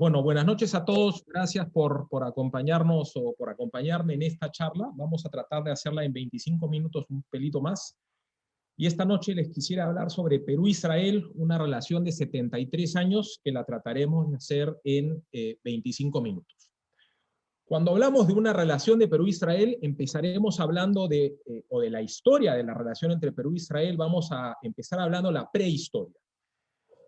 Bueno, buenas noches a todos. Gracias por acompañarnos o por acompañarme en esta charla. Vamos a tratar de hacerla en 25 minutos, un pelito más. Y esta noche les quisiera hablar sobre Perú-Israel, una relación de 73 años que la trataremos de hacer en 25 minutos. Cuando hablamos de una relación de Perú-Israel, empezaremos hablando de la historia de la relación entre Perú e Israel. Vamos a empezar hablando de la prehistoria.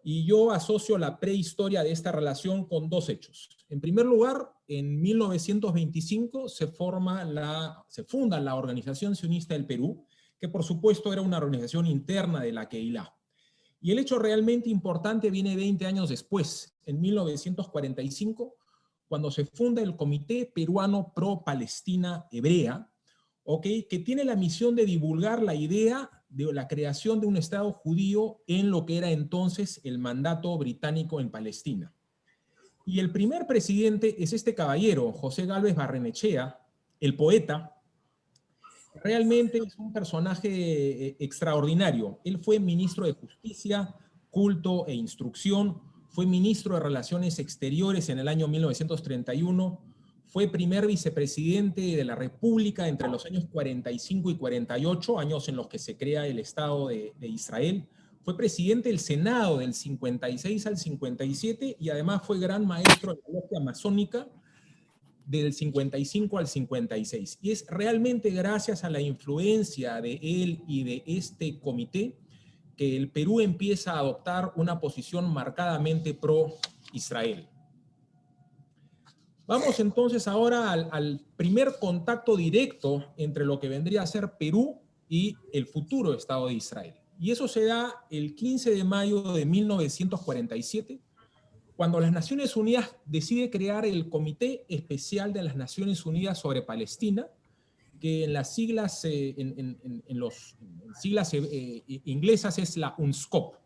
Y yo asocio la prehistoria de esta relación con dos hechos. En primer lugar, en 1925 se funda la Organización Sionista del Perú, que por supuesto era una organización interna de la Keilah. Y el hecho realmente importante viene 20 años después, en 1945, cuando se funda el Comité Peruano Pro-Palestina Hebrea, que tiene la misión de divulgar la idea de la creación de un Estado judío en lo que era entonces el mandato británico en Palestina. Y el primer presidente es este caballero, José Gálvez Barrenechea, el poeta. Realmente es un personaje extraordinario. Él fue ministro de Justicia, Culto e Instrucción, fue ministro de Relaciones Exteriores en el año 1931, fue primer vicepresidente de la República entre los años 45 y 48, años en los que se crea el Estado de Israel. Fue presidente del Senado del 56 al 57 y además fue gran maestro de la logia masónica del 55 al 56. Y es realmente gracias a la influencia de él y de este comité que el Perú empieza a adoptar una posición marcadamente pro-Israel. Vamos entonces ahora al primer contacto directo entre lo que vendría a ser Perú y el futuro Estado de Israel. Y eso se da el 15 de mayo de 1947, cuando las Naciones Unidas decide crear el Comité Especial de las Naciones Unidas sobre Palestina, que en las siglas, inglesas es la UNSCOP.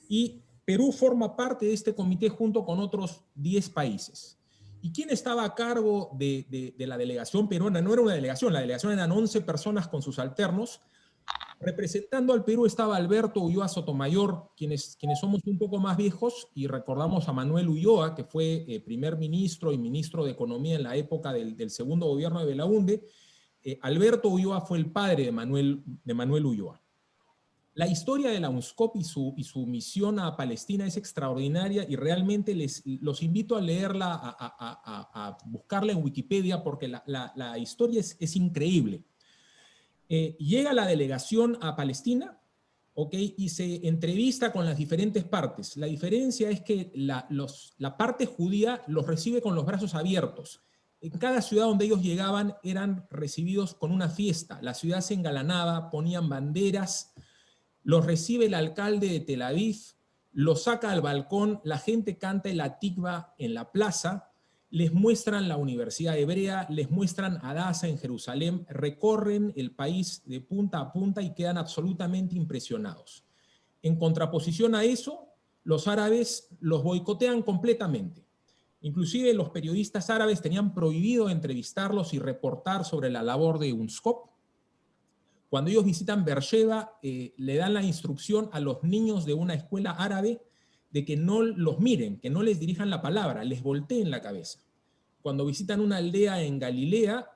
Y Perú forma parte de este comité junto con otros 10 países. ¿Y quién estaba a cargo de la delegación peruana? No era una delegación, la delegación eran 11 personas con sus alternos. Representando al Perú estaba Alberto Ulloa Sotomayor, quienes somos un poco más viejos y recordamos a Manuel Ulloa, que fue primer ministro y ministro de Economía en la época del segundo gobierno de Belaúnde. Alberto Ulloa fue el padre de Manuel Ulloa. La historia de la UNSCOP y su misión a Palestina es extraordinaria y realmente los invito a leerla, a buscarla en Wikipedia, porque la historia es increíble. Llega la delegación a Palestina, y se entrevista con las diferentes partes. La diferencia es que la parte judía los recibe con los brazos abiertos. En cada ciudad donde ellos llegaban eran recibidos con una fiesta. La ciudad se engalanaba, ponían banderas, los recibe el alcalde de Tel Aviv, los saca al balcón, la gente canta el Atikva en la plaza, les muestran la Universidad Hebrea, les muestran Hadassah en Jerusalén, recorren el país de punta a punta y quedan absolutamente impresionados. En contraposición a eso, los árabes los boicotean completamente. Inclusive los periodistas árabes tenían prohibido entrevistarlos y reportar sobre la labor de UNSCOP. Cuando ellos visitan Beersheba, le dan la instrucción a los niños de una escuela árabe de que no los miren, que no les dirijan la palabra, les volteen la cabeza. Cuando visitan una aldea en Galilea,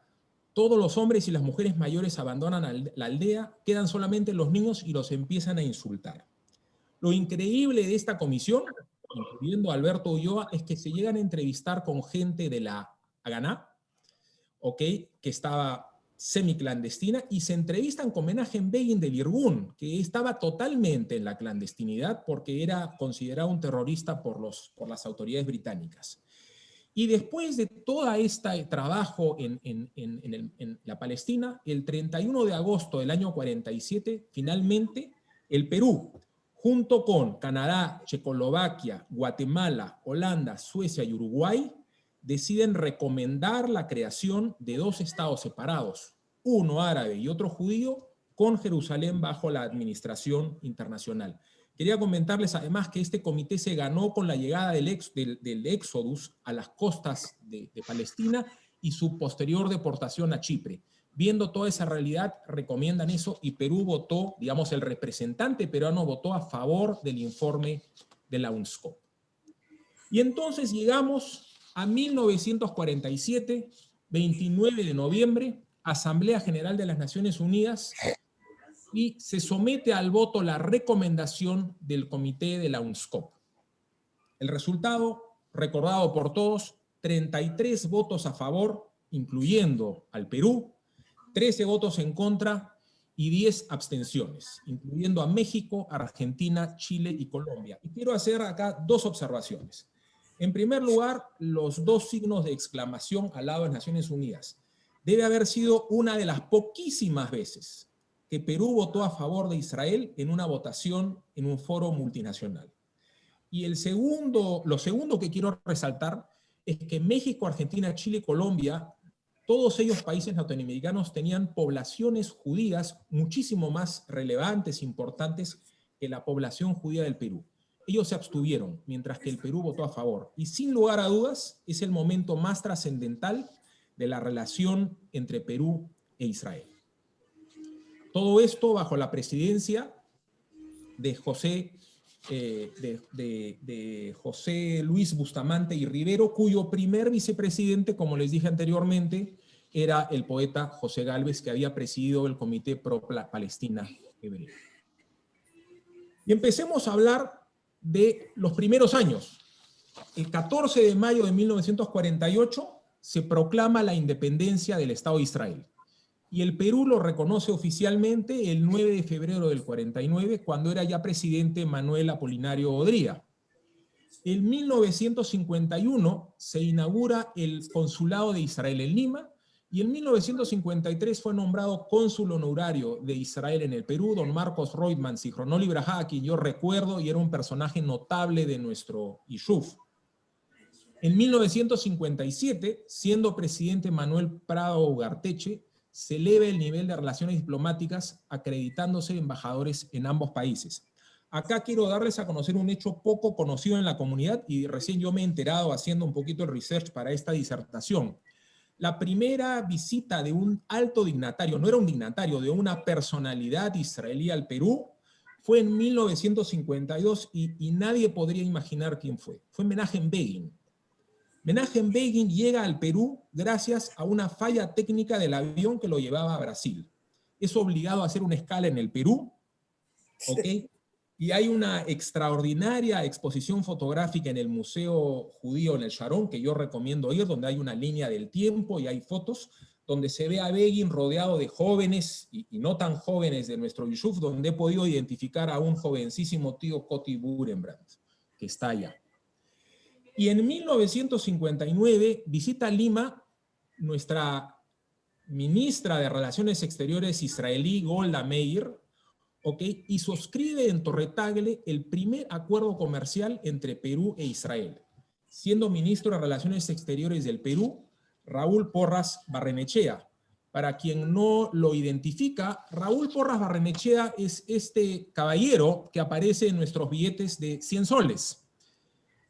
todos los hombres y las mujeres mayores abandonan la aldea, quedan solamente los niños y los empiezan a insultar. Lo increíble de esta comisión, incluyendo a Alberto Ulloa, es que se llegan a entrevistar con gente de la Haganá, que estaba semiclandestina, y se entrevistan con Menachem Begin del Irgun, que estaba totalmente en la clandestinidad porque era considerado un terrorista por las autoridades británicas. Y después de todo este trabajo en la Palestina, el 31 de agosto del año 47, finalmente el Perú, junto con Canadá, Checoslovaquia, Guatemala, Holanda, Suecia y Uruguay, deciden recomendar la creación de dos estados separados, uno árabe y otro judío, con Jerusalén bajo la administración internacional. Quería comentarles además que este comité se ganó con la llegada del Éxodus a las costas de Palestina y su posterior deportación a Chipre. Viendo toda esa realidad, recomiendan eso y Perú votó, digamos, el representante peruano votó a favor del informe de la UNSCOP. Y entonces llegamos a 1947, 29 de noviembre, Asamblea General de las Naciones Unidas, y se somete al voto la recomendación del Comité de la UNSCOP. El resultado, recordado por todos, 33 votos a favor, incluyendo al Perú, 13 votos en contra y 10 abstenciones, incluyendo a México, Argentina, Chile y Colombia. Y quiero hacer acá dos observaciones. En primer lugar, los dos signos de exclamación al lado de las Naciones Unidas. Debe haber sido una de las poquísimas veces que Perú votó a favor de Israel en una votación en un foro multinacional. Y lo segundo que quiero resaltar es que México, Argentina, Chile y Colombia, todos ellos países latinoamericanos tenían poblaciones judías muchísimo más relevantes, importantes que la población judía del Perú. Ellos se abstuvieron, mientras que el Perú votó a favor. Y sin lugar a dudas, es el momento más trascendental de la relación entre Perú e Israel. Todo esto bajo la presidencia de José Luis Bustamante y Rivero, cuyo primer vicepresidente, como les dije anteriormente, era el poeta José Gálvez, que había presidido el Comité Pro Palestina Hebrea. Y empecemos a hablar de los primeros años. El 14 de mayo de 1948 se proclama la independencia del Estado de Israel. Y el Perú lo reconoce oficialmente el 9 de febrero del 49, cuando era ya presidente Manuel Apolinario Odría. En 1951 se inaugura el Consulado de Israel en Lima, y en 1953 fue nombrado cónsul honorario de Israel en el Perú, don Marcos Reutemann, Zichrono Libraja, a quien yo recuerdo y era un personaje notable de nuestro Yishuv. En 1957, siendo presidente Manuel Prado Ugarteche, se eleva el nivel de relaciones diplomáticas acreditándose embajadores en ambos países. Acá quiero darles a conocer un hecho poco conocido en la comunidad y recién yo me he enterado haciendo un poquito de research para esta disertación. La primera visita de un alto dignatario, no era un dignatario, de una personalidad israelí al Perú, fue en 1952 y nadie podría imaginar quién fue. Fue Menachem Begin. Menachem Begin llega al Perú gracias a una falla técnica del avión que lo llevaba a Brasil. Es obligado a hacer una escala en el Perú, ¿ok? Y hay una extraordinaria exposición fotográfica en el Museo Judío en el Sharon, que yo recomiendo ir, donde hay una línea del tiempo y hay fotos, donde se ve a Begin rodeado de jóvenes y no tan jóvenes de nuestro Yishuv, donde he podido identificar a un jovencísimo tío Coti Burenbrand, que está allá. Y en 1959 visita Lima nuestra ministra de Relaciones Exteriores israelí, Golda Meir, ¿okay? Y suscribe en Torre-Tagle el primer acuerdo comercial entre Perú e Israel, siendo ministro de Relaciones Exteriores del Perú, Raúl Porras Barrenechea. Para quien no lo identifica, Raúl Porras Barrenechea es este caballero que aparece en nuestros billetes de 100 soles.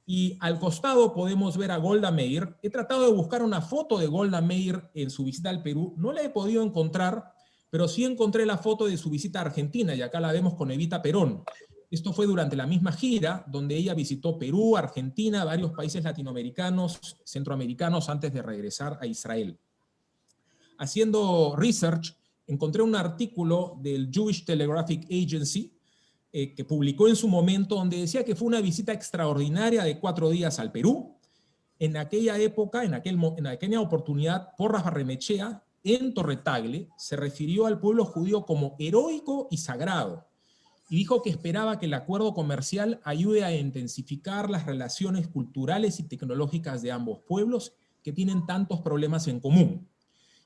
Y al costado podemos ver a Golda Meir. He tratado de buscar una foto de Golda Meir en su visita al Perú. No la he podido encontrar, pero sí encontré la foto de su visita a Argentina, y acá la vemos con Evita Perón. Esto fue durante la misma gira, donde ella visitó Perú, Argentina, varios países latinoamericanos, centroamericanos, antes de regresar a Israel. Haciendo research, encontré un artículo del Jewish Telegraphic Agency, que publicó en su momento, donde decía que fue una visita extraordinaria de 4 días al Perú. En aquella época, en aquella oportunidad, Porras Barrenechea, en Torre-Tagle, se refirió al pueblo judío como heroico y sagrado, y dijo que esperaba que el acuerdo comercial ayude a intensificar las relaciones culturales y tecnológicas de ambos pueblos que tienen tantos problemas en común.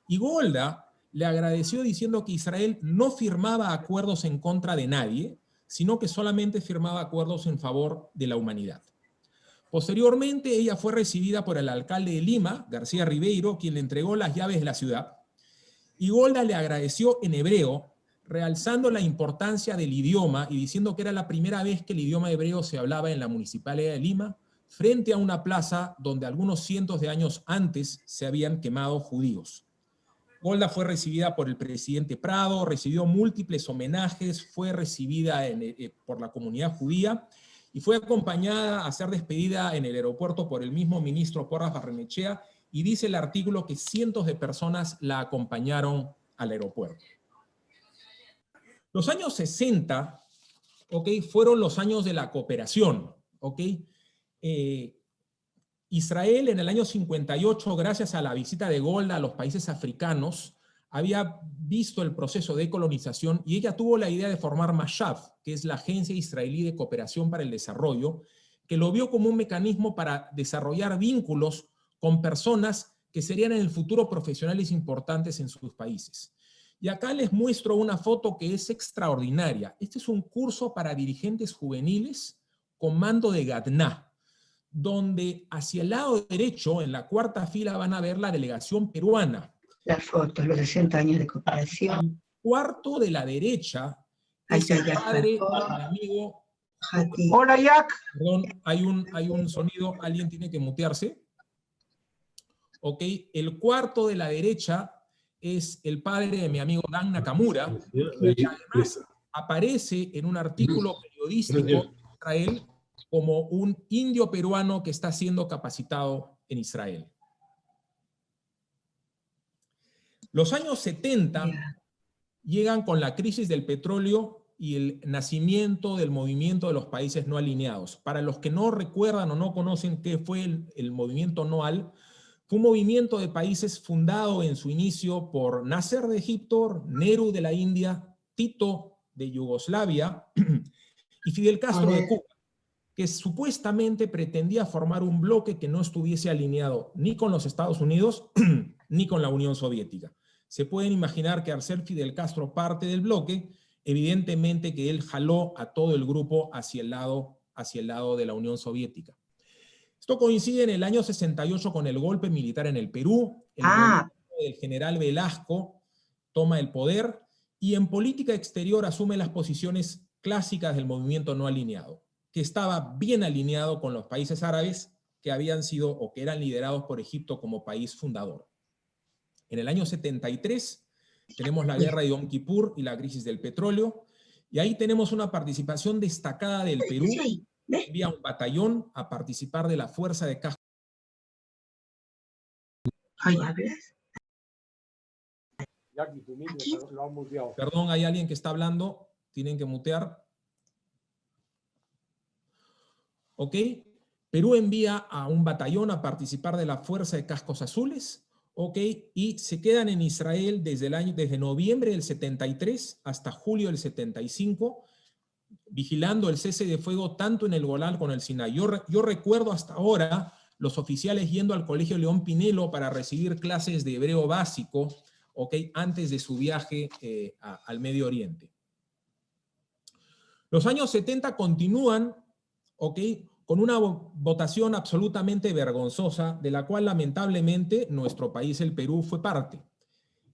Y Golda le agradeció diciendo que Israel no firmaba acuerdos en contra de nadie, sino que solamente firmaba acuerdos en favor de la humanidad. Posteriormente, ella fue recibida por el alcalde de Lima, García Ribeiro, quien le entregó las llaves de la ciudad, y Golda le agradeció en hebreo, realzando la importancia del idioma y diciendo que era la primera vez que el idioma hebreo se hablaba en la Municipalidad de Lima, frente a una plaza donde algunos cientos de años antes se habían quemado judíos. Golda fue recibida por el presidente Prado, recibió múltiples homenajes, fue recibida por la comunidad judía, y fue acompañada a ser despedida en el aeropuerto por el mismo ministro Porras Barrenechea, y dice el artículo que cientos de personas la acompañaron al aeropuerto. Los años 60, ¿ok?, fueron los años de la cooperación, ¿ok? Israel en el año 58, gracias a la visita de Golda a los países africanos, había visto el proceso de colonización y ella tuvo la idea de formar Mashab, que es la Agencia Israelí de Cooperación para el Desarrollo, que lo vio como un mecanismo para desarrollar vínculos con personas que serían en el futuro profesionales importantes en sus países. Y acá les muestro una foto que es extraordinaria. Este es un curso para dirigentes juveniles con mando de Gadná, donde hacia el lado derecho, en la cuarta fila, van a ver la delegación peruana. Las fotos, los 60 años de cooperación. El cuarto de la derecha es el padre de mi amigo. Hola, Jack. Perdón, hay un sonido, alguien tiene que mutearse. Ok, el cuarto de la derecha es el padre de mi amigo Dan Nakamura, y además aparece en un artículo periodístico de Israel como un indio peruano que está siendo capacitado en Israel. Los años 70 llegan con la crisis del petróleo y el nacimiento del movimiento de los países no alineados. Para los que no recuerdan o no conocen qué fue el movimiento NOAL, fue un movimiento de países fundado en su inicio por Nasser de Egipto, Nehru de la India, Tito de Yugoslavia y Fidel Castro de Cuba, que supuestamente pretendía formar un bloque que no estuviese alineado ni con los Estados Unidos ni con la Unión Soviética. Se pueden imaginar que al ser Fidel Castro parte del bloque, evidentemente que él jaló a todo el grupo hacia el lado de la Unión Soviética. Esto coincide en el año 68 con el golpe militar en el Perú. El gobierno del general Velasco toma el poder y en política exterior asume las posiciones clásicas del movimiento no alineado, que estaba bien alineado con los países árabes que habían sido o que eran liderados por Egipto como país fundador. En el año 73 tenemos la guerra de Yom Kippur y la crisis del petróleo, y ahí tenemos una participación destacada del Perú, que envía un batallón a participar de la fuerza de casco. Perdón, hay alguien que está hablando, tienen que mutear. ¿Ok? Perú envía a un batallón a participar de la fuerza de cascos azules, ¿ok? Y se quedan en Israel desde noviembre del 73 hasta julio del 75, vigilando el cese de fuego tanto en el Golán como en el Sinai. Yo recuerdo hasta ahora los oficiales yendo al Colegio León Pinelo para recibir clases de hebreo básico, ¿ok?, antes de su viaje al Medio Oriente. Los años 70 continúan, ¿ok?, con una votación absolutamente vergonzosa, de la cual lamentablemente nuestro país, el Perú, fue parte.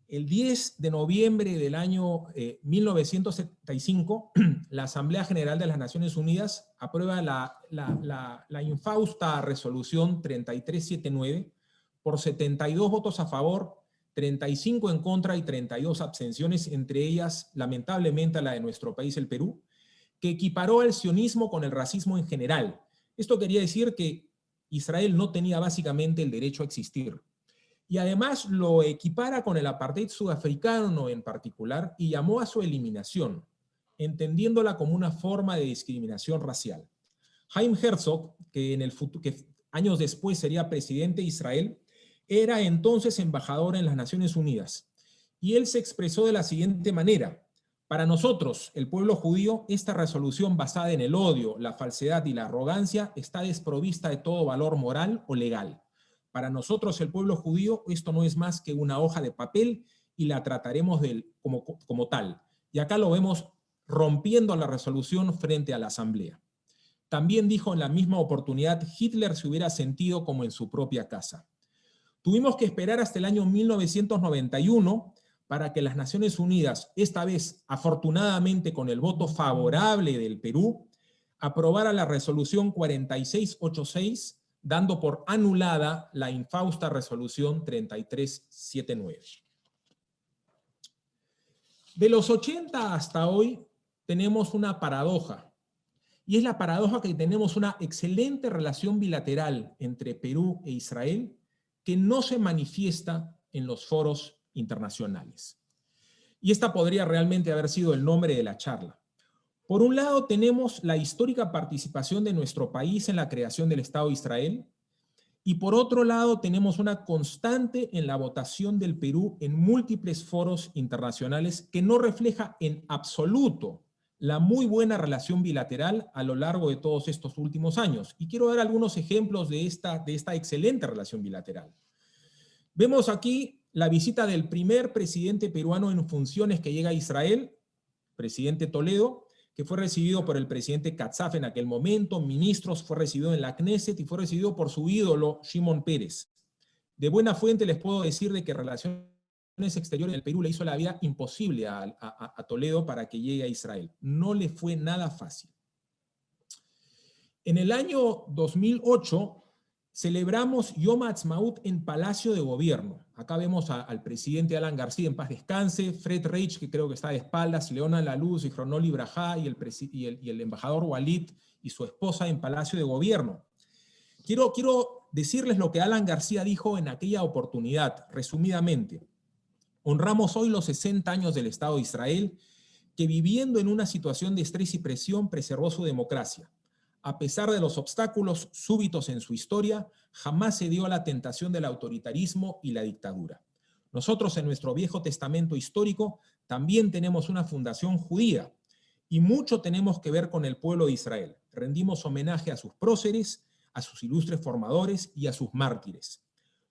El 10 de noviembre del año 1975, la Asamblea General de las Naciones Unidas aprueba la infausta resolución 3379 por 72 votos a favor, 35 en contra y 32 abstenciones, entre ellas, lamentablemente, la de nuestro país, el Perú, que equiparó al sionismo con el racismo en general. Esto quería decir que Israel no tenía básicamente el derecho a existir. Y además lo equipara con el apartheid sudafricano en particular y llamó a su eliminación, entendiéndola como una forma de discriminación racial. Chaim Herzog, que años después sería presidente de Israel, era entonces embajador en las Naciones Unidas. Y él se expresó de la siguiente manera: para nosotros, el pueblo judío, esta resolución basada en el odio, la falsedad y la arrogancia está desprovista de todo valor moral o legal. Para nosotros, el pueblo judío, esto no es más que una hoja de papel y la trataremos como tal. Y acá lo vemos rompiendo la resolución frente a la Asamblea. También dijo en la misma oportunidad, Hitler se hubiera sentido como en su propia casa. Tuvimos que esperar hasta el año 1991 para que las Naciones Unidas, esta vez afortunadamente con el voto favorable del Perú, aprobara la resolución 4686, dando por anulada la infausta resolución 3379. De los 80 hasta hoy tenemos una paradoja, Y es la paradoja que tenemos una excelente relación bilateral entre Perú e Israel que no se manifiesta en los foros internacionales. Y esta podría realmente haber sido el nombre de la charla. Por un lado tenemos la histórica participación de nuestro país en la creación del Estado de Israel, y por otro lado tenemos una constante en la votación del Perú en múltiples foros internacionales que no refleja en absoluto la muy buena relación bilateral a lo largo de todos estos últimos años. Y quiero dar algunos ejemplos de esta excelente relación bilateral. Vemos aquí la visita del primer presidente peruano en funciones que llega a Israel, presidente Toledo, que fue recibido por el presidente Katzaf en aquel momento, ministros, fue recibido en la Knesset y fue recibido por su ídolo, Shimon Peres. De buena fuente les puedo decir de que Relaciones Exteriores del Perú le hizo la vida imposible a Toledo para que llegue a Israel. No le fue nada fácil. En el año 2008 celebramos Yom Ha'atzmaut en Palacio de Gobierno. Acá vemos al presidente Alan García, en paz descanse, Fred Reich, que creo que está de espaldas, Leona Laluz y Cronoli Brajá, y el embajador Walid y su esposa en Palacio de Gobierno. Quiero decirles lo que Alan García dijo en aquella oportunidad, resumidamente. Honramos hoy los 60 años del Estado de Israel, que viviendo en una situación de estrés y presión preservó su democracia. A pesar de los obstáculos súbitos en su historia, jamás se dio a la tentación del autoritarismo y la dictadura. Nosotros en nuestro Viejo Testamento histórico también tenemos una fundación judía y mucho tenemos que ver con el pueblo de Israel. Rendimos homenaje a sus próceres, a sus ilustres formadores y a sus mártires.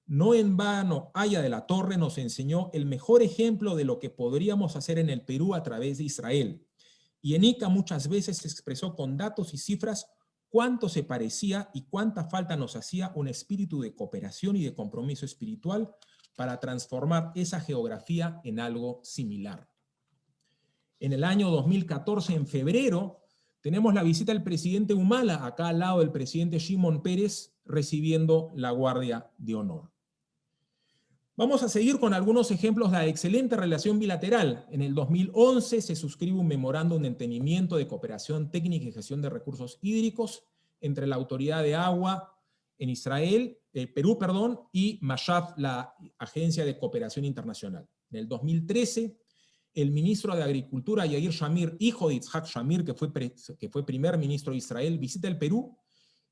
No en vano, Aya de la Torre nos enseñó el mejor ejemplo de lo que podríamos hacer en el Perú a través de Israel. Y en Ica muchas veces se expresó con datos y cifras cuánto se parecía y cuánta falta nos hacía un espíritu de cooperación y de compromiso espiritual para transformar esa geografía en algo similar. En el año 2014, en febrero, tenemos la visita del presidente Humala, acá al lado del presidente Shimon Peres, recibiendo la Guardia de Honor. Vamos a seguir con algunos ejemplos de la excelente relación bilateral. En el 2011 se suscribe un memorándum de entendimiento de cooperación técnica y gestión de recursos hídricos entre la Autoridad de Agua en Israel, Perú, y Mashaf, la Agencia de Cooperación Internacional. En el 2013, el ministro de Agricultura, Yair Shamir, hijo de Yitzhak Shamir, que fue primer ministro de Israel, visita el Perú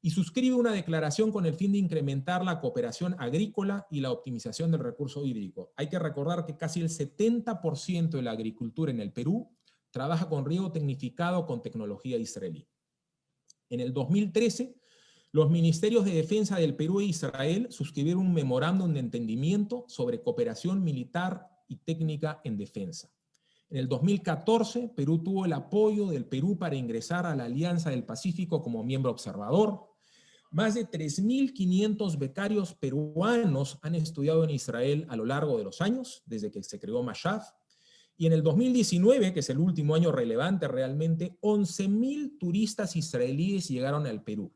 y suscribe una declaración con el fin de incrementar la cooperación agrícola y la optimización del recurso hídrico. Hay que recordar que casi el 70% de la agricultura en el Perú trabaja con riego tecnificado con tecnología israelí. En el 2013, los ministerios de defensa del Perú e Israel suscribieron un memorándum de entendimiento sobre cooperación militar y técnica en defensa. En el 2014, Perú tuvo el apoyo del Perú para ingresar a la Alianza del Pacífico como miembro observador. Más de 3.500 becarios peruanos han estudiado en Israel a lo largo de los años, desde que se creó Mashaf. Y en el 2019, que es el último año relevante realmente, 11.000 turistas israelíes llegaron al Perú.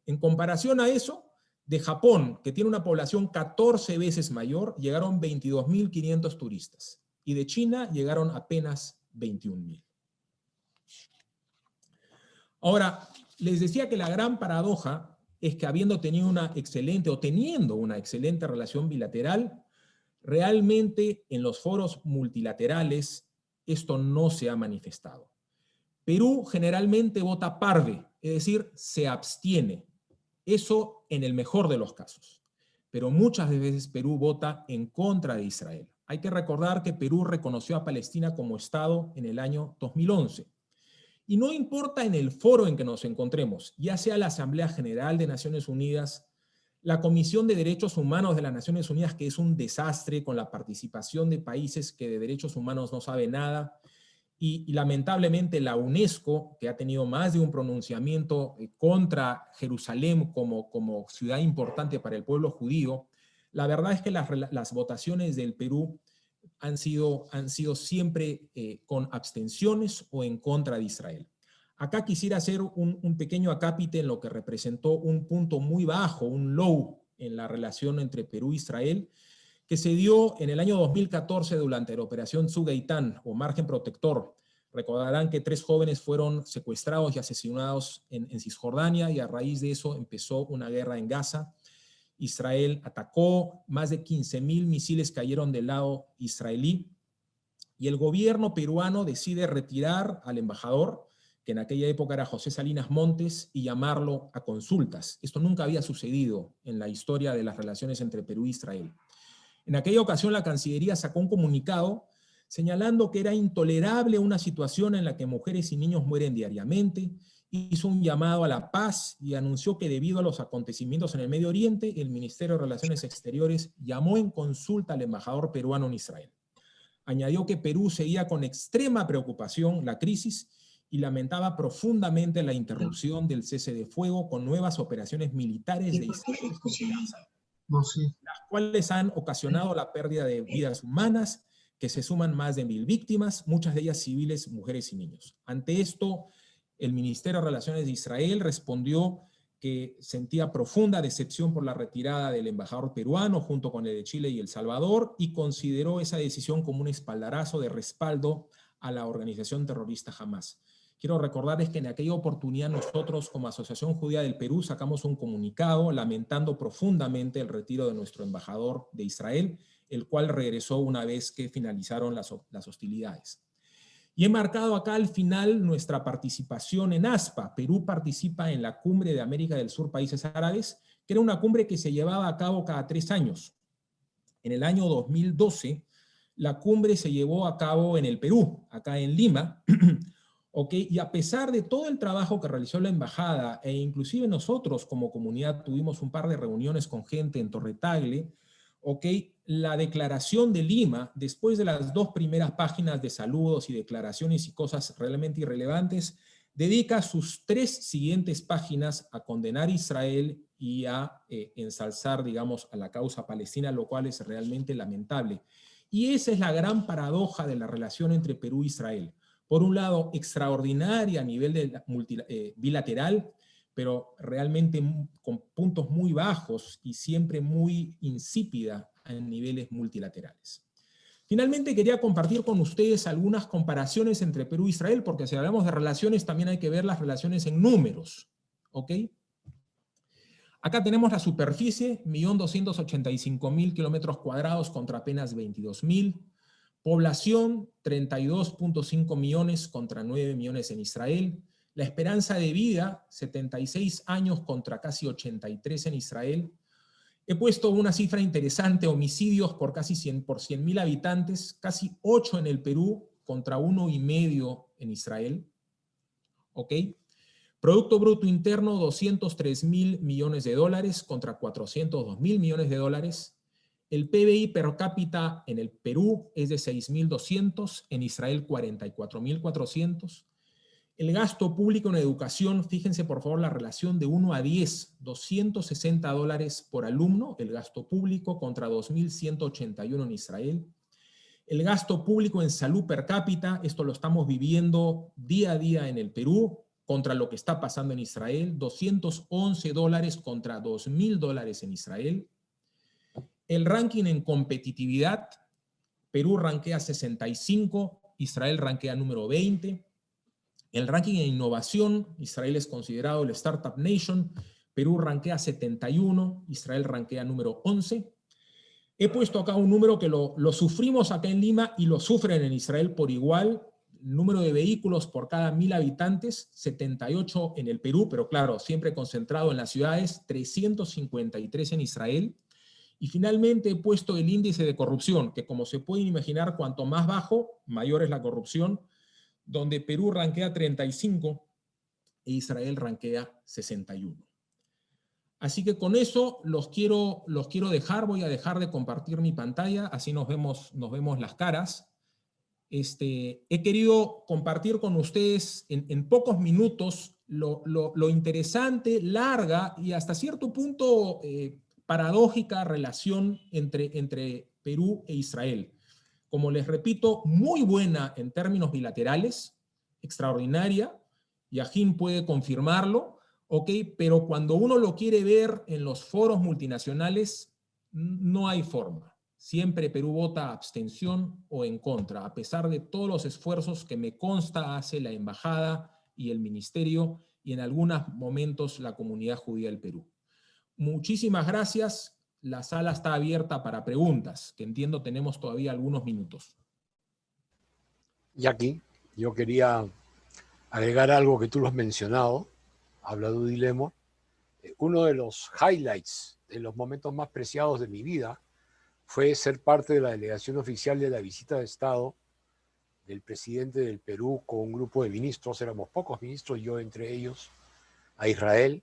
En comparación a eso, de Japón, que tiene una población 14 veces mayor, llegaron 22.500 turistas. Y de China llegaron apenas 21.000. Ahora, les decía que la gran paradoja es que teniendo una excelente relación bilateral, realmente en los foros multilaterales esto no se ha manifestado. Perú generalmente vota parve, es decir, se abstiene. Eso en el mejor de los casos. Pero muchas veces Perú vota en contra de Israel. Hay que recordar que Perú reconoció a Palestina como Estado en el año 2011. Y no importa en el foro en que nos encontremos, ya sea la Asamblea General de Naciones Unidas, la Comisión de Derechos Humanos de las Naciones Unidas, que es un desastre con la participación de países que de derechos humanos no saben nada, y lamentablemente la UNESCO, que ha tenido más de un pronunciamiento contra Jerusalén como ciudad importante para el pueblo judío, la verdad es que las votaciones del Perú han sido siempre con abstenciones o en contra de Israel. Acá quisiera hacer un pequeño acápite en lo que representó un punto muy bajo, un low en la relación entre Perú e Israel, que se dio en el año 2014 durante la operación Tzuk Eitan, o Margen Protector, Recordarán que 3 jóvenes fueron secuestrados y asesinados en Cisjordania, y a raíz de eso empezó una guerra en Gaza. Israel atacó, más de 15.000 misiles cayeron del lado israelí, y el gobierno peruano decide retirar al embajador, que en aquella época era José Salinas Montes, y llamarlo a consultas. Esto nunca había sucedido en la historia de las relaciones entre Perú e Israel. En aquella ocasión la Cancillería sacó un comunicado señalando que era intolerable una situación en la que mujeres y niños mueren diariamente, hizo un llamado a la paz y anunció que debido a los acontecimientos en el Medio Oriente, el Ministerio de Relaciones Exteriores llamó en consulta al embajador peruano en Israel. Añadió que Perú seguía con extrema preocupación la crisis y lamentaba profundamente la interrupción del cese de fuego con nuevas operaciones militares de Israel, las cuales han ocasionado la pérdida de vidas humanas, que se suman más de 1.000 víctimas, muchas de ellas civiles, mujeres y niños. Ante esto, el Ministerio de Relaciones de Israel respondió que sentía profunda decepción por la retirada del embajador peruano junto con el de Chile y El Salvador, y consideró esa decisión como un espaldarazo de respaldo a la organización terrorista Hamás. Quiero recordarles que en aquella oportunidad nosotros, como Asociación Judía del Perú, sacamos un comunicado lamentando profundamente el retiro de nuestro embajador de Israel, el cual regresó una vez que finalizaron las hostilidades. Y he marcado acá al final nuestra participación en ASPA. Perú participa en la Cumbre de América del Sur, Países Árabes, que era una cumbre que se llevaba a cabo cada 3 años. En el año 2012, la cumbre se llevó a cabo en el Perú, acá en Lima, y a pesar de todo el trabajo que realizó la embajada, e inclusive nosotros como comunidad tuvimos un par de reuniones con gente en Torre Tagle, la declaración de Lima, después de las 2 primeras páginas de saludos y declaraciones y cosas realmente irrelevantes, dedica sus 3 siguientes páginas a condenar a Israel y a ensalzar, digamos, a la causa palestina, lo cual es realmente lamentable. Y esa es la gran paradoja de la relación entre Perú e Israel. Por un lado, extraordinaria a nivel bilateral, pero realmente con puntos muy bajos y siempre muy insípida en niveles multilaterales. Finalmente quería compartir con ustedes algunas comparaciones entre Perú e Israel, porque si hablamos de relaciones también hay que ver las relaciones en números, ¿ok? Acá tenemos la superficie, 1.285.000 kilómetros cuadrados contra apenas 22.000. Población, 32.5 millones contra 9 millones en Israel. La esperanza de vida, 76 años contra casi 83 en Israel. He puesto una cifra interesante, homicidios por casi 100.000 habitantes, casi 8 en el Perú contra 1,5 en Israel. ¿Ok? Producto Bruto Interno, 203.000 millones de dólares contra 402.000 millones de dólares. El PBI per cápita en el Perú es de 6.200, en Israel 44.400. El gasto público en educación, fíjense por favor la relación de 1 a 10, 260 dólares por alumno, el gasto público contra 2.181 en Israel. El gasto público en salud per cápita, esto lo estamos viviendo día a día en el Perú, contra lo que está pasando en Israel, 211 dólares contra 2.000 dólares en Israel. El ranking en competitividad, Perú rankea 65, Israel rankea número 20. El ranking en innovación, Israel es considerado el Startup Nation, Perú rankea 71, Israel rankea número 11. He puesto acá un número que lo sufrimos acá en Lima y lo sufren en Israel por igual. Número de vehículos por cada 1.000 habitantes, 78 en el Perú, pero claro, siempre concentrado en las ciudades, 353 en Israel. Y finalmente he puesto el índice de corrupción, que como se pueden imaginar, cuanto más bajo, mayor es la corrupción, donde Perú rankea 35 e Israel rankea 61. Así que con eso los quiero dejar, voy a dejar de compartir mi pantalla, así nos vemos las caras. He querido compartir con ustedes en pocos minutos lo interesante, larga y hasta cierto punto paradójica relación entre Perú e Israel. Como les repito, muy buena en términos bilaterales, extraordinaria, Yahin puede confirmarlo, pero cuando uno lo quiere ver en los foros multinacionales, no hay forma. Siempre Perú vota abstención o en contra, a pesar de todos los esfuerzos que me consta hace la embajada y el ministerio y en algunos momentos la comunidad judía del Perú. Muchísimas gracias. La sala está abierta para preguntas, que entiendo tenemos todavía algunos minutos. Jackie, yo quería agregar algo que tú lo has mencionado, habla de Udilemo. Uno de los highlights, de los momentos más preciados de mi vida, fue ser parte de la delegación oficial de la visita de Estado del presidente del Perú con un grupo de ministros, éramos pocos ministros, yo entre ellos, a Israel.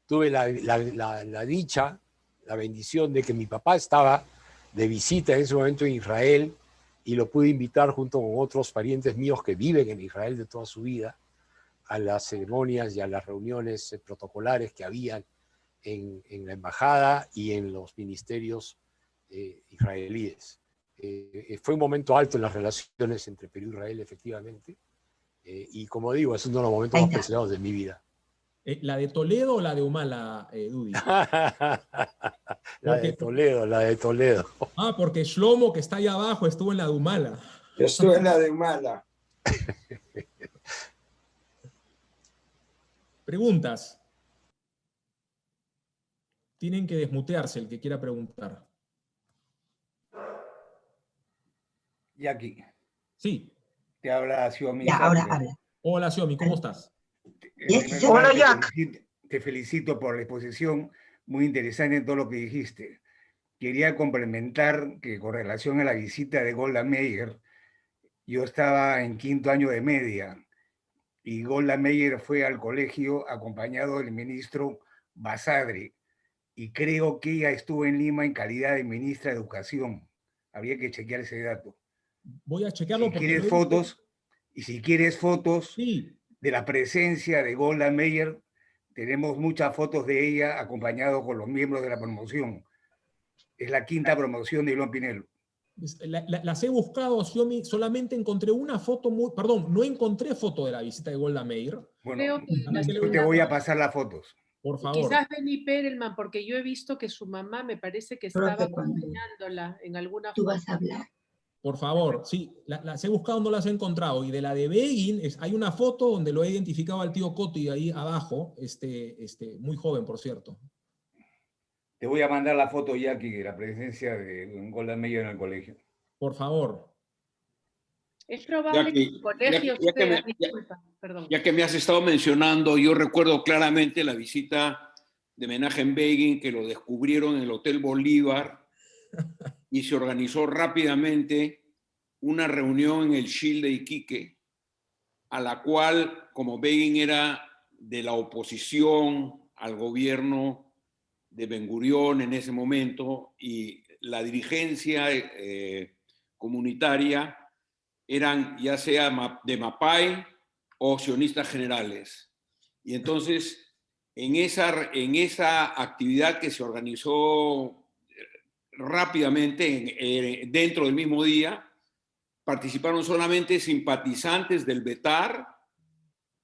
Tuve la dicha, la bendición de que mi papá estaba de visita en ese momento en Israel y lo pude invitar junto con otros parientes míos que viven en Israel de toda su vida a las ceremonias y a las reuniones protocolares que habían en la embajada y en los ministerios israelíes. Fue un momento alto en las relaciones entre Perú e Israel, efectivamente, y como digo, es uno de los momentos más preciados de mi vida. ¿La de Toledo o la de Humala, Dudi? La de Toledo. Ah, porque Shlomo, que está ahí abajo, estuvo en la de Humala. Yo estuve en la de Humala. Preguntas. Tienen que desmutearse el que quiera preguntar. Jackie. Sí. Te habla Xiomi. Ya, ahora habla. Hola, Xiomi, ¿cómo estás? Hola, Jack. Te felicito por la exposición, muy interesante en todo lo que dijiste. Quería complementar que con relación a la visita de Golda Meir, yo estaba en 5º año de media y Golda Meir fue al colegio acompañado del ministro Basadre y creo que ella estuvo en Lima en calidad de ministra de Educación. Habría que chequear ese dato. Voy a chequearlo. Si quieres fotos sí, de la presencia de Golda Meir, tenemos muchas fotos de ella acompañado con los miembros de la promoción. Es la 5ª promoción de Ilón Pinelo. Las he buscado, Xiomi, solamente encontré una foto no encontré foto de la visita de Golda Meir. Bueno, yo te voy a pasar las fotos. Por favor. Quizás Benny Perelman, porque yo he visto que su mamá me parece que estaba acompañándola en alguna foto. Tú vas a hablar. Por favor, sí, las he buscado, no las he encontrado. Y de la de Begin, hay una foto donde lo he identificado al tío Coti ahí abajo, muy joven, por cierto. Te voy a mandar la foto, Jackie, de la presencia de Golda Meir en el colegio. Por favor. Es probable que el colegio sea... Disculpa, perdón. Ya que me has estado mencionando, yo recuerdo claramente la visita de Menachem Begin, que lo descubrieron en el Hotel Bolívar y se organizó rápidamente una reunión en el Shil de Iquique, a la cual, como Begin era de la oposición al gobierno de Ben Gurión en ese momento, y la dirigencia comunitaria eran ya sea de Mapay o sionistas generales. Y entonces, en esa actividad que se organizó rápidamente dentro del mismo día, participaron solamente simpatizantes del Betar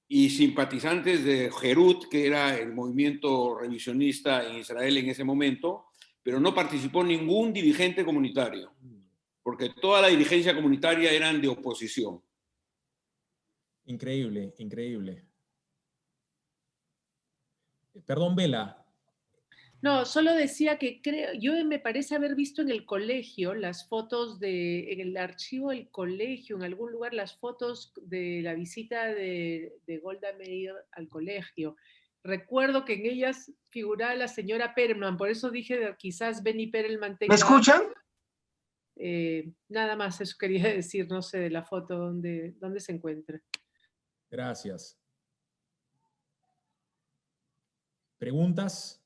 y simpatizantes de Herut, que era el movimiento revisionista en Israel en ese momento, pero no participó ningún dirigente comunitario, porque toda la dirigencia comunitaria eran de oposición. Increíble, increíble. Perdón, Vela. No, solo decía que yo me parece haber visto en el colegio las fotos en el archivo del colegio, en algún lugar, las fotos de la visita de Golda Meir al colegio. Recuerdo que en ellas figuraba la señora Perelman, por eso dije quizás Benny Perelman tenga... ¿Me escuchan? Nada más eso quería decir, no sé, de la foto dónde se encuentra. Gracias. ¿Preguntas?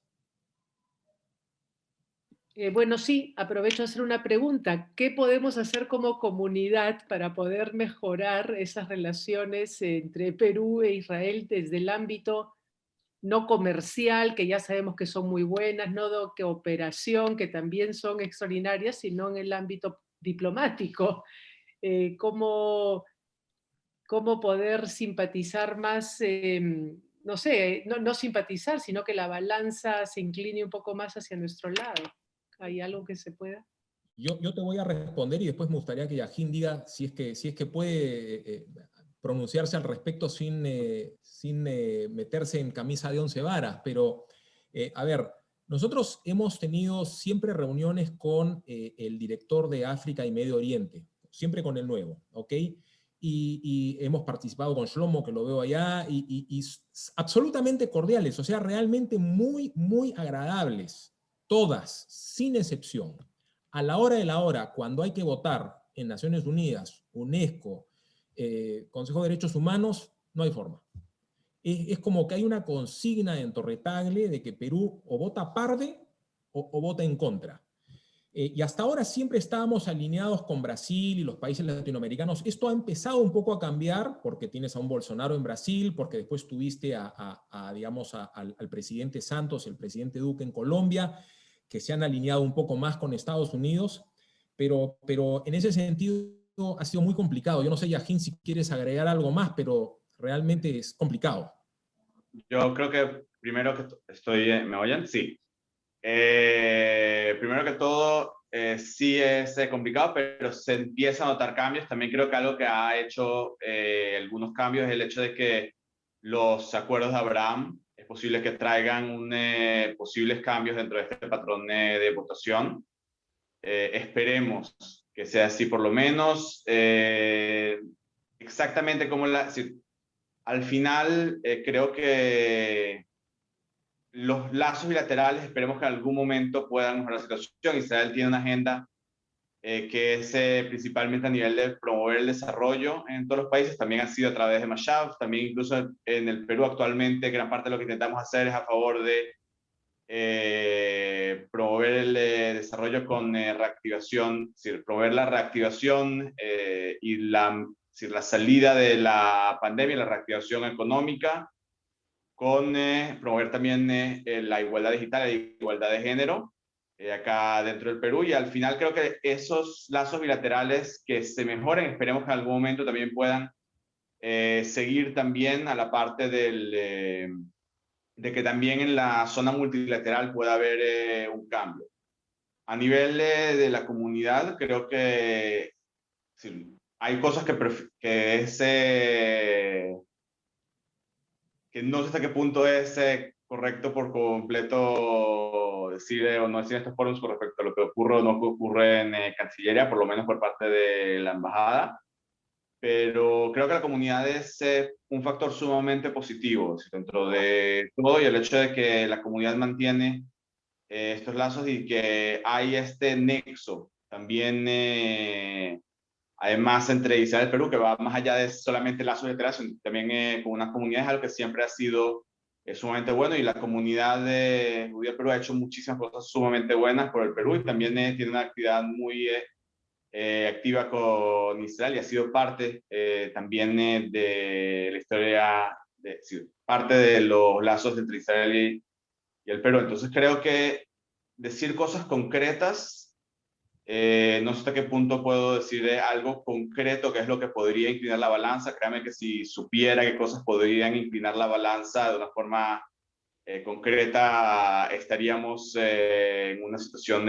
Bueno, sí, aprovecho a hacer una pregunta. ¿Qué podemos hacer como comunidad para poder mejorar esas relaciones entre Perú e Israel desde el ámbito no comercial, que ya sabemos que son muy buenas, no de cooperación, que también son extraordinarias, sino en el ámbito diplomático? ¿Cómo poder simpatizar más, no sé, no simpatizar, sino que la balanza se incline un poco más hacia nuestro lado? ¿Hay algo que se pueda? Yo te voy a responder y después me gustaría que Yajín diga si es que puede pronunciarse al respecto sin meterse en camisa de 11 varas. Pero, a ver, nosotros hemos tenido siempre reuniones con el director de África y Medio Oriente, siempre con el nuevo, ¿ok? Y hemos participado con Shlomo, que lo veo allá, y absolutamente cordiales, o sea, realmente muy, muy agradables, todas, sin excepción. A la hora de la hora, cuando hay que votar en Naciones Unidas, UNESCO, Consejo de Derechos Humanos, no hay forma. Es como que hay una consigna en Torretagle de que Perú o vota parde o vota en contra. Y hasta ahora siempre estábamos alineados con Brasil y los países latinoamericanos. Esto ha empezado un poco a cambiar porque tienes a un Bolsonaro en Brasil, porque después tuviste al presidente Santos, el presidente Duque en Colombia, que se han alineado un poco más con Estados Unidos, pero en ese sentido ha sido muy complicado. Yo no sé, Yajín, si quieres agregar algo más, pero realmente es complicado. Yo creo que primero que ¿me oyen? Sí. Primero que todo, sí es complicado, pero se empieza a notar cambios. También creo que algo que ha hecho algunos cambios es el hecho de que los acuerdos de Abraham es posible que traigan posibles cambios dentro de este patrón de votación. Esperemos que sea así por lo menos. Exactamente como al final creo que los lazos bilaterales esperemos que en algún momento puedan mejorar la situación. Israel tiene una agenda que es principalmente a nivel de promover el desarrollo en todos los países, también ha sido a través de Mashav, también incluso en el Perú actualmente gran parte de lo que intentamos hacer es a favor de promover el desarrollo con reactivación, es decir, promover la reactivación y la salida de la pandemia, la reactivación económica, con promover también la igualdad digital, la igualdad de género acá dentro del Perú, y al final creo que esos lazos bilaterales que se mejoren, esperemos que en algún momento también puedan seguir también a la parte de que también en la zona multilateral pueda haber un cambio. A nivel de la comunidad, creo que sí, hay cosas que no sé hasta qué punto es correcto por completo decir o no decir en estos foros con respecto a lo que ocurre o no ocurre en Cancillería, por lo menos por parte de la embajada, pero creo que la comunidad es un factor sumamente positivo dentro de todo, y el hecho de que la comunidad mantiene estos lazos y que hay este nexo también además entre Israel y Perú, que va más allá de solamente lazos bilaterales, también con una comunidad, es algo que siempre ha sido sumamente bueno, y la comunidad judía del Perú ha hecho muchísimas cosas sumamente buenas por el Perú, y también tiene una actividad muy activa con Israel, y ha sido parte también de la historia, parte de los lazos entre Israel y el Perú. Entonces creo que decir cosas concretas, no sé hasta qué punto puedo decir algo concreto que es lo que podría inclinar la balanza. Créame que si supiera qué cosas podrían inclinar la balanza de una forma concreta, estaríamos en una situación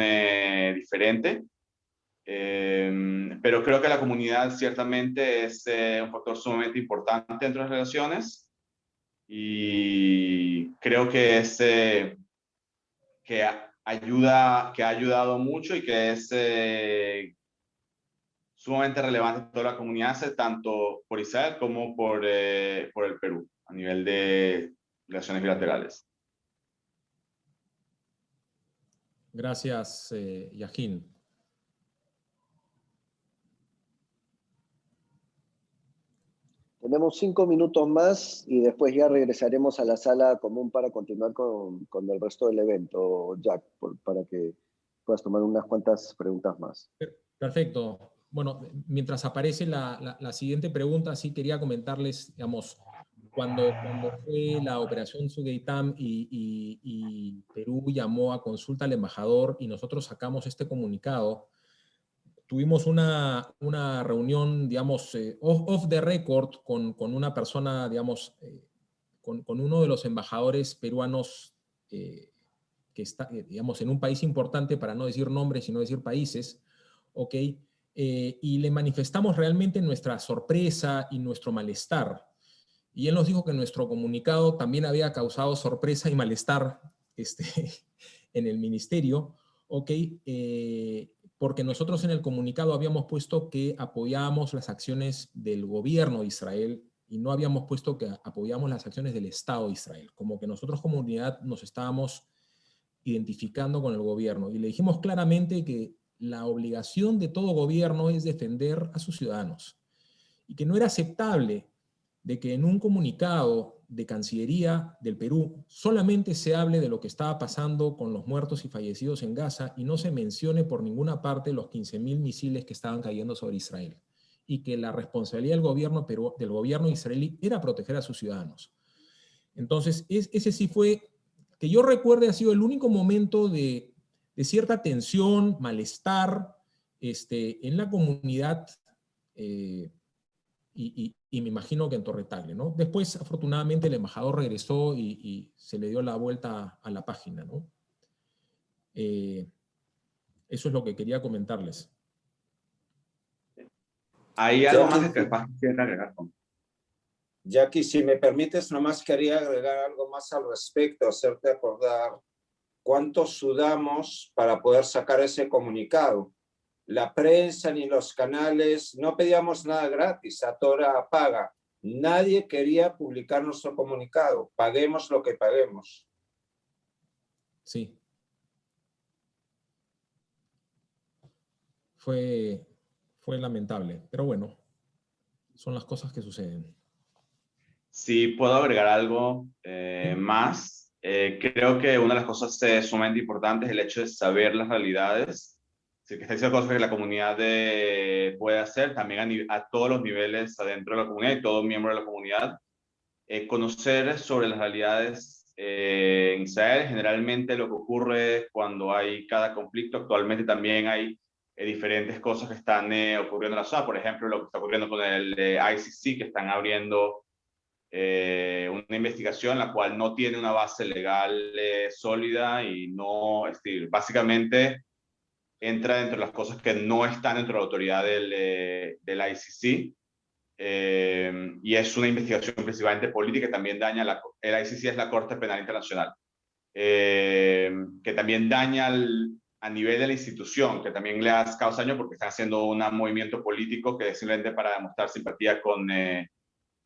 diferente. Pero creo que la comunidad ciertamente es un factor sumamente importante dentro de las relaciones, y creo que es que ha ayudado mucho, y que es sumamente relevante toda la comunidad, tanto por Israel como por el Perú, a nivel de relaciones bilaterales. Gracias, Yajín. Tenemos 5 minutos más y después ya regresaremos a la sala común para continuar con el resto del evento, Jack, para que puedas tomar unas cuantas preguntas más. Perfecto. Bueno, mientras aparece la siguiente pregunta, sí quería comentarles, digamos, cuando fue la operación Sugeitam y Perú llamó a consulta al embajador y nosotros sacamos este comunicado, tuvimos una reunión, digamos, off the record con una persona, digamos, con uno de los embajadores peruanos que está, digamos, en un país importante, para no decir nombres, sino decir países, ¿ok? Y le manifestamos realmente nuestra sorpresa y nuestro malestar. Y él nos dijo que nuestro comunicado también había causado sorpresa y malestar en el ministerio, ¿ok? Porque nosotros en el comunicado habíamos puesto que apoyábamos las acciones del gobierno de Israel y no habíamos puesto que apoyamos las acciones del Estado de Israel, como que nosotros como unidad nos estábamos identificando con el gobierno. Y le dijimos claramente que la obligación de todo gobierno es defender a sus ciudadanos y que no era aceptable de que en un comunicado de Cancillería del Perú solamente se hable de lo que estaba pasando con los muertos y fallecidos en Gaza y no se mencione por ninguna parte los 15.000 misiles que estaban cayendo sobre Israel, y que la responsabilidad del gobierno israelí era proteger a sus ciudadanos. Entonces, ese sí fue, que yo recuerde, ha sido el único momento de cierta tensión, malestar en la comunidad, y me imagino que en Torre Tagle, ¿no? Después, afortunadamente, el embajador regresó y se le dio la vuelta a la página, ¿no? Eso es lo que quería comentarles. ¿Hay algo más que quisiera agregar? Jackie, si me permites, nomás quería agregar algo más al respecto, hacerte acordar cuánto sudamos para poder sacar ese comunicado. La prensa ni los canales, no pedíamos nada gratis, a toda paga. Nadie quería publicar nuestro comunicado. Paguemos lo que paguemos. Sí. Fue lamentable, pero bueno, son las cosas que suceden. Si puedo agregar algo más, creo que una de las cosas sumamente importantes es el hecho de saber las realidades. Sí, que estas son cosas que la comunidad puede hacer también a todos los niveles adentro de la comunidad y todo miembro de la comunidad. Conocer sobre las realidades en Israel, generalmente lo que ocurre cuando hay cada conflicto. Actualmente también hay diferentes cosas que están ocurriendo en la zona. Por ejemplo, lo que está ocurriendo con el ICC, que están abriendo una investigación la cual no tiene una base legal sólida y no, es decir, básicamente entra dentro de las cosas que no están dentro de la autoridad del ICC, y es una investigación principalmente política que también daña, el ICC es la Corte Penal Internacional, que también daña a nivel de la institución, que también le causa daño porque están haciendo un movimiento político que es simplemente para demostrar simpatía con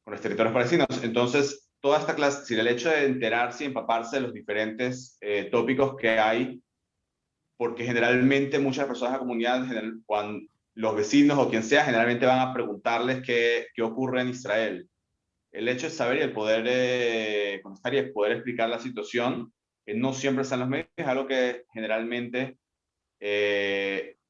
los territorios palestinos. Entonces, toda esta clase, si el hecho de enterarse y empaparse de los diferentes tópicos que hay, porque generalmente muchas personas de la comunidad, cuando los vecinos o quien sea, generalmente van a preguntarles qué ocurre en Israel. El hecho de saber y el poder contestar y el poder explicar la situación, que no siempre están en los medios, es algo que generalmente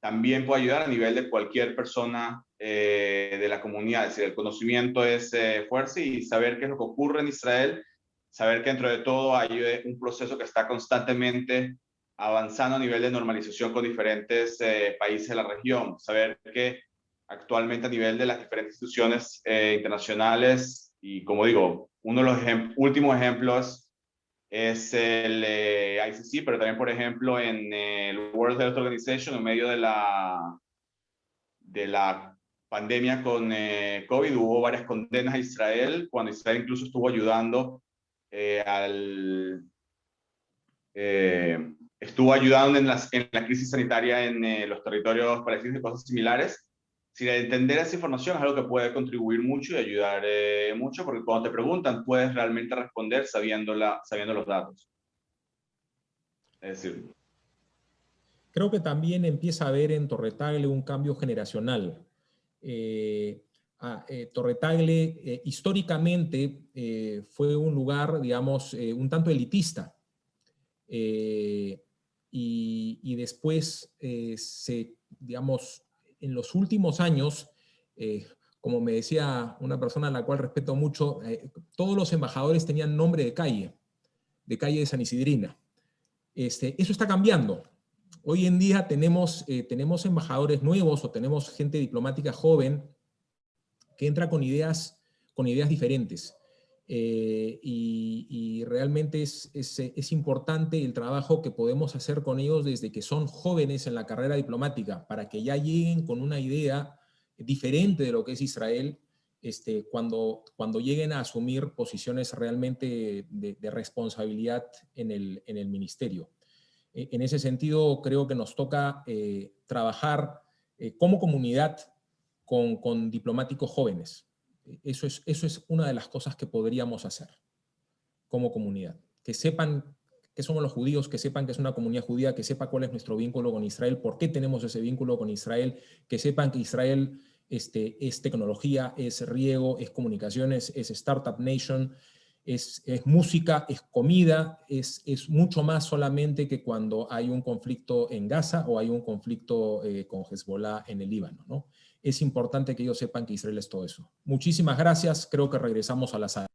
también puede ayudar a nivel de cualquier persona de la comunidad. Es decir, el conocimiento es fuerza, y saber qué es lo que ocurre en Israel, saber que dentro de todo hay un proceso que está constantemente avanzando a nivel de normalización con diferentes países de la región, saber que actualmente a nivel de las diferentes instituciones internacionales, y como digo, uno de los últimos ejemplos es el ICC, pero también, por ejemplo, en el World Health Organization, en medio de la pandemia con COVID, hubo varias condenas a Israel, cuando Israel incluso estuvo ayudando estuvo ayudando en la crisis sanitaria en los territorios palestinos y cosas similares. Si entender esa información es algo que puede contribuir mucho y ayudar mucho, porque cuando te preguntan puedes realmente responder sabiendo los datos. Es decir, creo que también empieza a haber en Torre Tagle un cambio generacional. Torre Tagle históricamente fue un lugar, digamos, un tanto elitista. Y después, digamos, en los últimos años, como me decía una persona a la cual respeto mucho, todos los embajadores tenían nombre de calle de San Isidrina. Eso está cambiando. Hoy en día tenemos embajadores nuevos o tenemos gente diplomática joven que entra con ideas diferentes. y realmente es importante el trabajo que podemos hacer con ellos desde que son jóvenes en la carrera diplomática, para que ya lleguen con una idea diferente de lo que es Israel, cuando lleguen a asumir posiciones realmente de responsabilidad en el ministerio. En ese sentido, creo que nos toca trabajar como comunidad con diplomáticos jóvenes. Eso es una de las cosas que podríamos hacer como comunidad. Que sepan qué somos los judíos, que sepan que es una comunidad judía, que sepa cuál es nuestro vínculo con Israel, por qué tenemos ese vínculo con Israel, que sepan que Israel es tecnología, es riego, es comunicaciones, es startup nation, es música, es comida, es mucho más solamente que cuando hay un conflicto en Gaza o hay un conflicto con Hezbollah en el Líbano, ¿no? Es importante que ellos sepan que Israel es todo eso. Muchísimas gracias. Creo que regresamos a la sala.